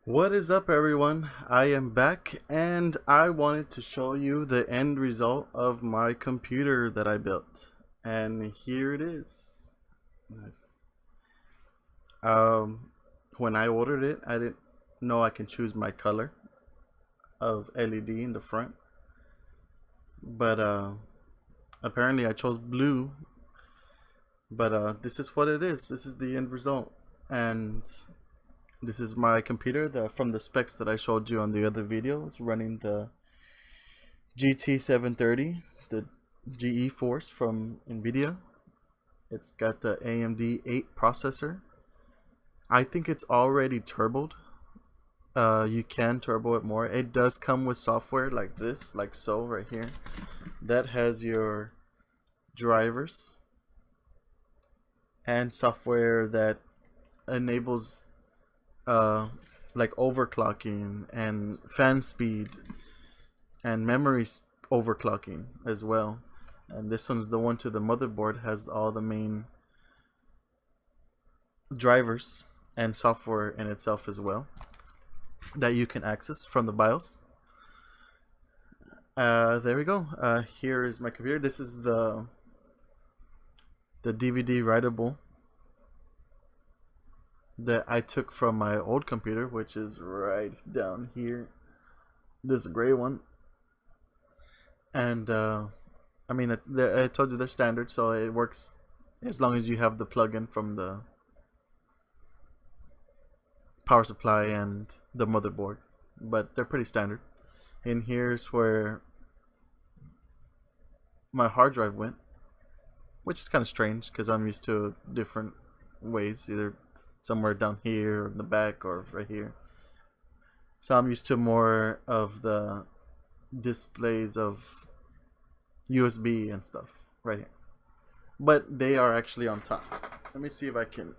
What is up, everyone? I am back and I wanted to show you the end result of my computer that I built. And here it is. Um, when I ordered it, I didn't know I can choose my color of LED in the front. But apparently I chose blue. But this is what it is. This is the end result. And this is my computer from the specs that I showed you on the other video. It's running the GT 730, the GeForce from NVIDIA. It's got the AMD 8 processor. I think it's already turboed. You can turbo it more. It does come with software like this, like so right here. That has your drivers and software that enables like overclocking and fan speed and memory overclocking as well. And this one's the one to the motherboard, has all the main drivers and software in itself as well that you can access from the BIOS. There we go. Here is my computer. This is the DVD writable that I took from my old computer, which is right down here, this gray one. And I mean, I told you they're standard, so it works as long as you have the plug-in from the power supply and the motherboard, but they're pretty standard. And here's where my hard drive went, which is kind of strange because I'm used to different ways, either somewhere down here or in the back or right here. So I'm used to more of the displays of USB and stuff right here, but they are actually on top. Let me see if I can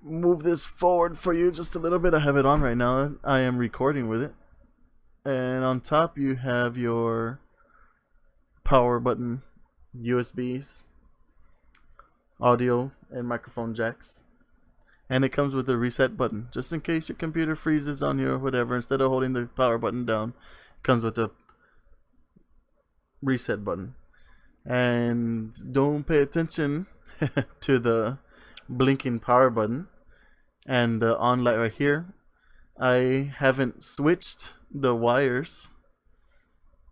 move this forward for you just a little bit. I have it on right now. I am recording with it, and on top you have your power button, USBs, audio and microphone jacks, and it comes with a reset button just in case your computer freezes on you or whatever. Instead of holding the power button down, it comes with a reset button. And don't pay attention to the blinking power button and the on light right here. I haven't switched the wires.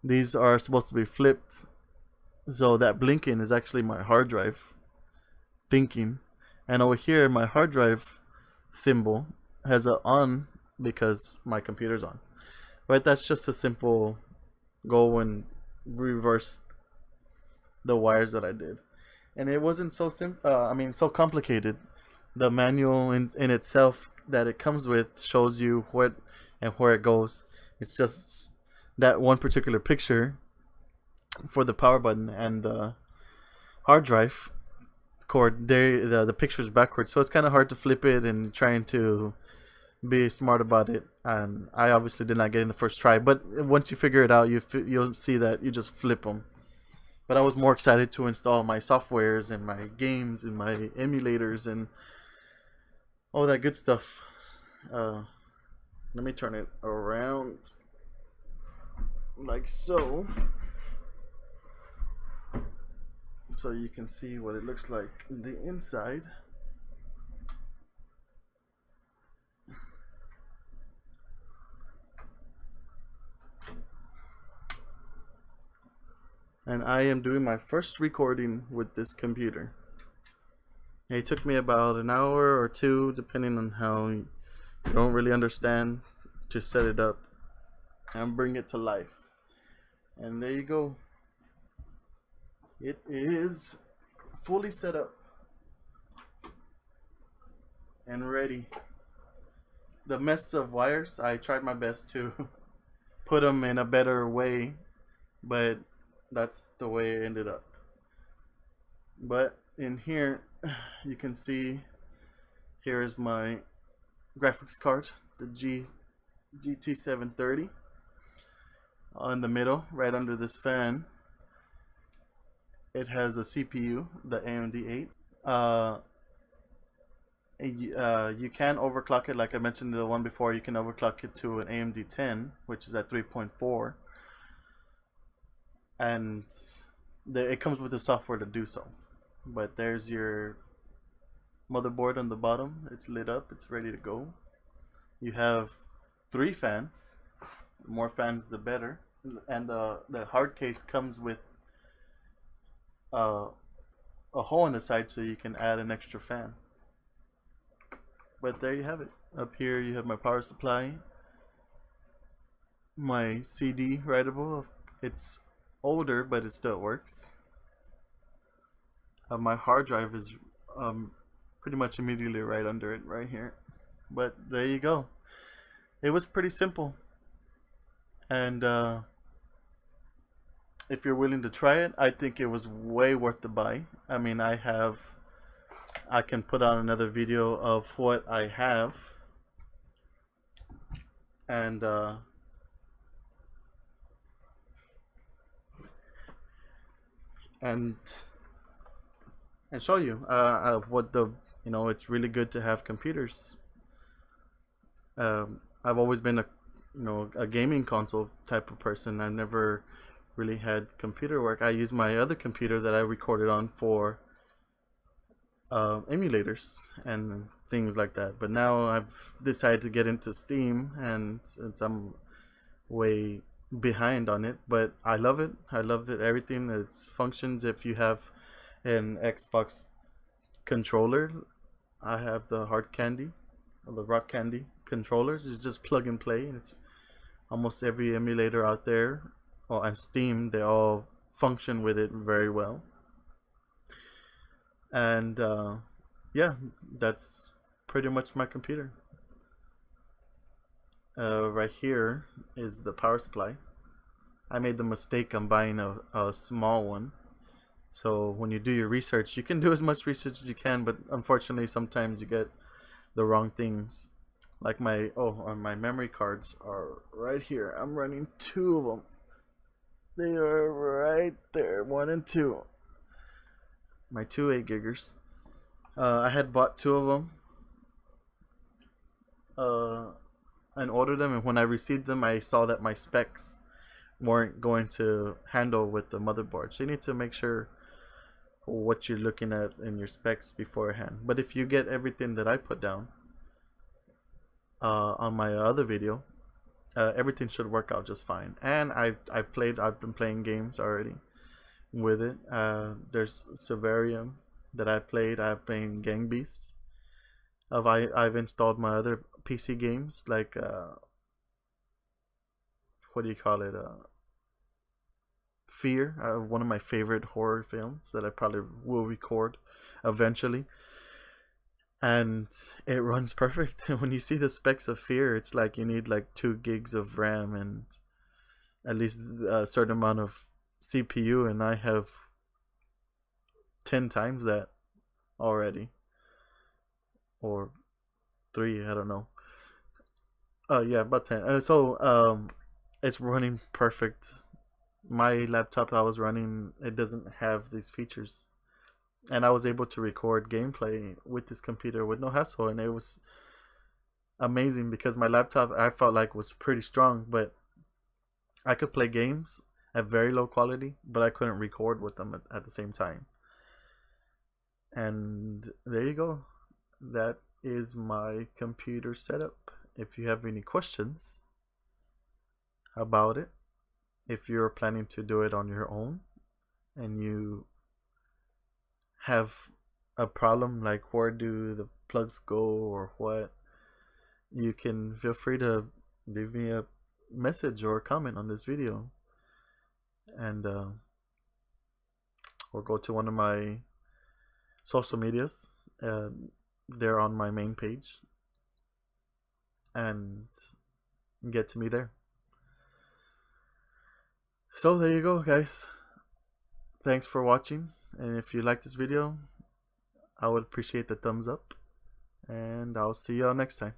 These are supposed to be flipped, so that blinking is actually my hard drive thinking. And over here my hard drive symbol has a on because my computer's on. Right, that's just a simple go and reverse the wires that I did, and it wasn't so so complicated. The manual in itself that it comes with shows you what and where it goes. It's just that one particular picture for the power button and the hard drive cord. The picture's backwards, so it's kind of hard to flip it and trying to be smart about it. And I obviously did not get in the first try, but once you figure it out, you'll see that you just flip them. But I was more excited to install my softwares and my games and my emulators and all that good stuff. Let me turn it around like so you can see what it looks like in the inside. And I am doing my first recording with this computer. It took me about an hour or two, depending on how you don't really understand, to set it up and bring it to life. And there you go. It is fully set up and ready. The mess of wires, I tried my best to put them in a better way, but that's the way it ended up. But in here you can see, here is my graphics card, the GT 730, in the middle right under this fan. It has a CPU, the AMD 8, You can overclock it, like I mentioned the one before. You can overclock it to an AMD 10, which is at 3.4, and it comes with the software to do so. But there's your motherboard on the bottom. It's lit up. It's ready to go. You have 3 fans. The more fans, the better. And the hard case comes with a hole in the side, so you can add an extra fan. But there you have it. Up here you have my power supply, my CD writable. It's older, but it still works. My hard drive is pretty much immediately right under it, right here. But there you go. It was pretty simple, and if you're willing to try it, I think it was way worth the buy. I mean, I can put on another video of what I have, and and show you what the, it's really good to have computers. I've always been a gaming console type of person. I never really had computer work. I used my other computer that I recorded on for emulators and things like that. But now I've decided to get into Steam, and since I'm way behind on it, but I love it. I love it. Everything, its functions. If you have an Xbox controller, I have the Hard Candy, or the Rock Candy controllers. It's just plug and play. It's almost every emulator out there, and Steam, they all function with it very well. And yeah, that's pretty much my computer. Right here is the power supply. I made the mistake of buying a small one. So when you do your research, you can do as much research as you can, but unfortunately sometimes you get the wrong things. Like my memory cards are right here. I'm running 2 of them. They are right there, 1 and 2. My 2 8 gigers. I had bought 2 of them and ordered them, and when I received them, I saw that my specs weren't going to handle with the motherboard. So you need to make sure what you're looking at in your specs beforehand. But if you get everything that I put down on my other video, everything should work out just fine. And I've been playing games already with it. There's Silverium that I played. I've played Gang Beasts. I've installed my other PC games, like what do you call it? Fear, one of my favorite horror films that I probably will record eventually. And it runs perfect. When you see the specs of Fear, it's like you need like 2 gigs of RAM and at least a certain amount of CPU, and I have 10 times that already, or 3, I don't know. Yeah, about 10. So it's running perfect. My laptop I was running, it doesn't have these features, and I was able to record gameplay with this computer with no hassle, and it was amazing because my laptop, I felt like, was pretty strong, but I could play games at very low quality, but I couldn't record with them at the same time. And there you go. That is my computer setup. If you have any questions about it, if you're planning to do it on your own and you have a problem like where do the plugs go or what, you can feel free to leave me a message or a comment on this video, and or go to one of my social medias. They're on my main page, and get to me there. So there you go, guys. Thanks for watching, and if you like this video, I would appreciate the thumbs up, and I'll see y'all next time.